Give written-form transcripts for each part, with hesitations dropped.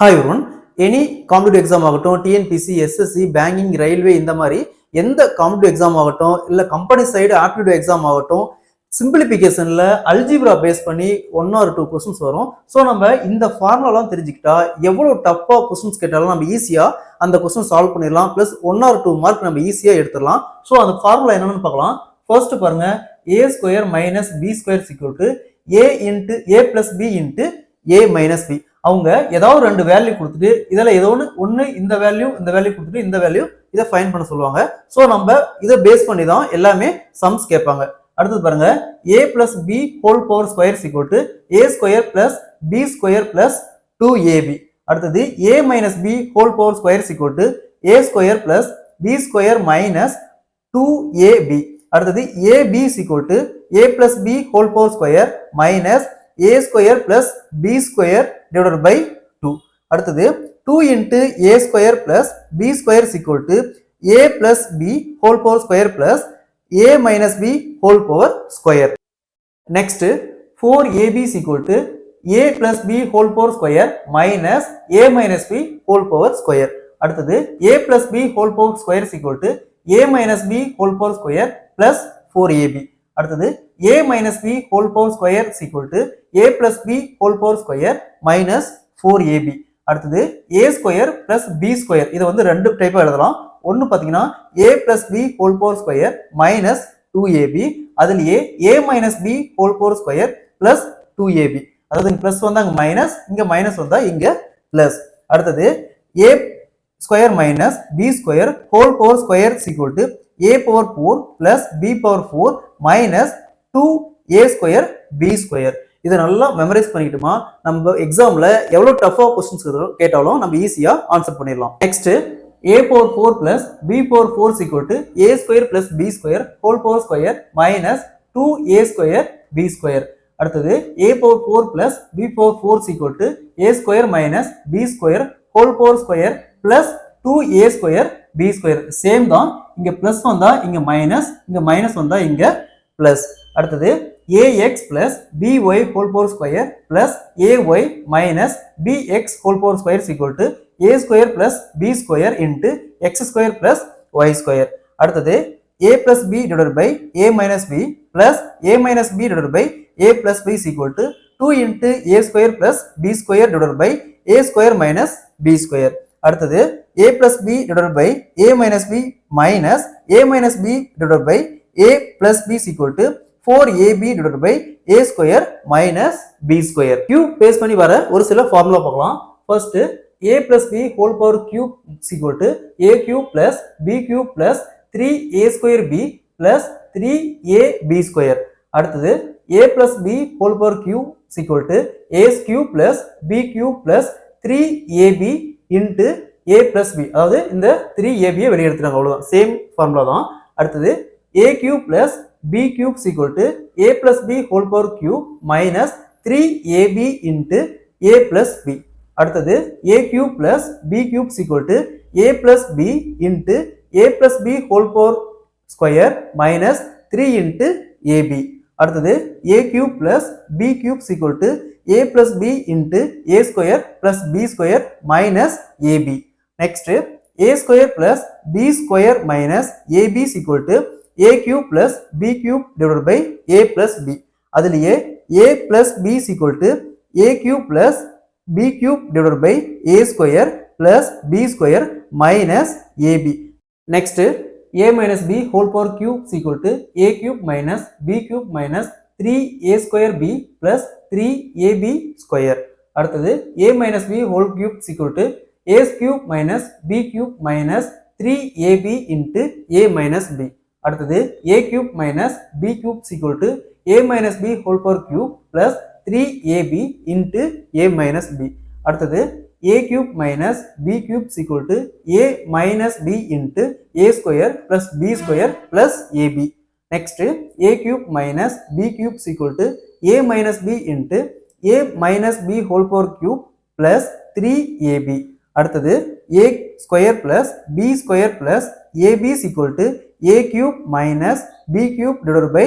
Hi everyone. Any competitive exam ஆகட்டும், TNPSC, SSC, banking, railway இந்த மாதிரி எந்த காம்படிட்டிவ் எக்ஸாம் ஆகட்டும், இல்லை கம்பெனி சைடு ஆப்டிடியூட் எக்ஸாம் ஆகட்டும், சிம்பிளிஃபிகேஷனில் அல்ஜிப்ரா பேஸ் பண்ணி 1 or 2 கொஸ்டின்ஸ் வரும். ஸோ நம்ம இந்த ஃபார்முலாலாம் தெரிஞ்சுக்கிட்டா எவ்வளோ டஃப்பாக கொஸ்டின்ஸ் கேட்டாலும் நம்ம ஈஸியாக அந்த கொஸ்டின் சால்வ் பண்ணிடலாம். ப்ளஸ் 1 or 2 மார்க் நம்ம ஈஸியாக எடுத்துடலாம். ஸோ அந்த ஃபார்முலா என்னன்னு பார்க்கலாம். ஃபர்ஸ்ட் பாருங்க, a square minus B square equal to a into a plus B into a minus B. அவங்க ஏதாவது ரெண்டு வேல்யூ கொடுத்துட்டு இதில் ஏதோ ஒன்று இந்த வேல்யூ கொடுத்துட்டு இந்த வேல்யூ இதை ஃபைன் பண்ண சொல்லுவாங்க. ஸோ நம்ம இதை பேஸ் பண்ணி தான் எல்லாமே சம்ஸ் கேட்பாங்க. அடுத்தது பாருங்க, a plus B whole power square equal to a square plus B square plus 2ab. அடுத்தது a minus B whole power square equal to a square plus B square minus 2ab. அடுத்தது ab equal to a plus B whole power square minus a square plus B square divided by 2. அடுத்தது 2 into a square plus b square is equal to a plus b whole power square plus a minus b whole power square. Next 4ab is equal to a plus b whole power square minus a minus b whole power square. அடுத்தது a plus b whole power square is equal to a minus b whole power square plus 4ab. அடுத்தது a minus b whole power square is equal to a plus b whole power square minus 4ab. அடுத்தது a square plus b square. இதை வந்து ரெண்டு டைப்பா எழுதலாம். ஒன்னு பாத்தீங்கன்னா a plus b whole power square minus 2ab. அதுலயே a minus b whole power square plus 2ab. அதாவது இங்க பிளஸ் வந்தா இங்க மைனஸ், இங்க மைனஸ் வந்தா இங்க பிளஸ். அடுத்தது a square minus b square whole power square is equal to a power 4 plus b power 4 minus 2a square b square. இதை நல்லா மெமரைஸ் பண்ணிக்கிட்டுமா நம்ம எக்ஸாம்ல எவ்வளவு டஃபா கொஸ்டின்ஸ் கேட்டாலும் நம்ம ஈஸியா ஆன்சர் பண்ணிடலாம். Next a power 4 plus b power 4 is equal to a square plus b square whole power square minus 2a square b square. அடுத்தது a power 4 plus b power 4 is equal to a square minus b square whole power square plus 2a square b square. Same தான், இங்க plus வந்தா இங்க minus, இங்க minus வந்தா இங்க plus. அடுத்தது ax plus by whole power square plus ay minus bx whole power square is equal to a square plus b square into x square plus y square. அடுத்தது a plus b divided by a minus b plus a minus b divided by a plus b is equal to 2 into a square plus b square divided by a square minus b square. அடுத்தது a plus b divided by a minus b minus a minus b divided by a plus b is equal to 4ab divided by a square minus b square. Q face பண்ணி வர ஒரு சில formula பார்க்கலாம். First a plus b whole power cube is equal to a cube plus b cube plus 3a square b plus 3ab square. அடுத்தது a plus b whole power cube is equal to a cube plus b cube plus 3ab into a plus b. அதாவது இந்த 3ab வெளியே எடுத்துட்டாங்க, அவ்வளவுதான், same formula தான். அடுத்தது a cube plus b cube is equal to a plus b whole power cube minus 3ab into a plus b. அடுத்தது a cube plus b cube is equal to a plus b into a plus b whole power square minus 3 into ab. அடுத்தது a cube plus b cube is equal to a plus b into a square plus b square minus ab. Next a square plus b square minus ab is equal to a cube plus b cube divided by a plus b. அதுலயே a plus b is equal to a cube plus b cube divided by a square plus b square minus ab. Next a minus b whole power cube is equal to a cube minus b cube minus 3a square b plus 3ab square. அடுத்தது a minus b whole cube is equal to a cube minus b cube minus 3ab into a minus b. அடுத்தது a cube minus b cube is equal to a minus b whole power cube plus 3ab into a minus b. அடுத்தது a cube minus b cube is equal to a minus b into a square plus b square plus ab. Next a cube minus b cube is equal to a minus b into a minus b whole power cube plus 3ab. அடுத்தது a square plus b square plus ab is equal to a cube minus b cube divided by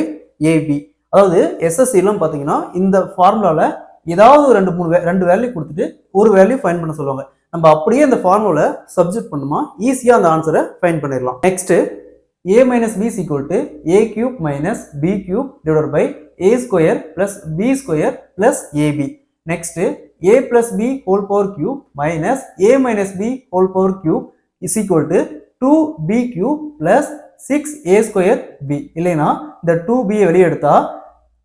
ab. அதாவது SSC எல்லாம் பாத்தீங்கன்னா இந்த ஃபார்முலால ஏதாவது ஒரு ரெண்டு value கொடுத்துட்டு ஒரு வேல்யூ ஃபைண்ட் பண்ண சொல்லுவாங்க. நம்ம அப்படியே அந்த ஃபார்முலா சப்ஸ்டிட் பண்ணுமா ஈஸியா அந்த ஆன்சரை ஃபைண்ட் பண்ணிடலாம். Next a minus b is equal to a cube minus b cube divided by a square plus b square plus ab. Next a plus b whole power cube minus a minus b whole power cube is equal to 2b cube plus 6a square b. இல்லைனா இந்த 2b வெளியே எடுத்தா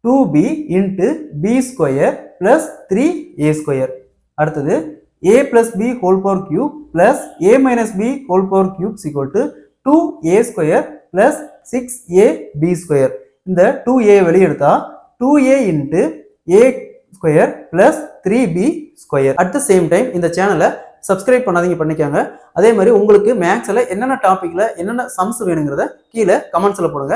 2b into b square plus 3a square. அடுத்தது a plus b whole power cube plus a minus b whole power cube is equal to 2a square plus 6ab square. இந்த 2a வெளியே எடுத்தா 2a into a square plus 3b square. At the same time இந்த சேனலை subscribe பண்ணாதீங்க, பண்ணிக்கோங்க. அதே மாதிரி உங்களுக்கு மேக்ஸ்ல என்னென்ன டாபிக்ல என்னென்ன சம்ஸ் வேணுங்கிறத கீழே கமெண்ட்ஸ்ல போடுங்க.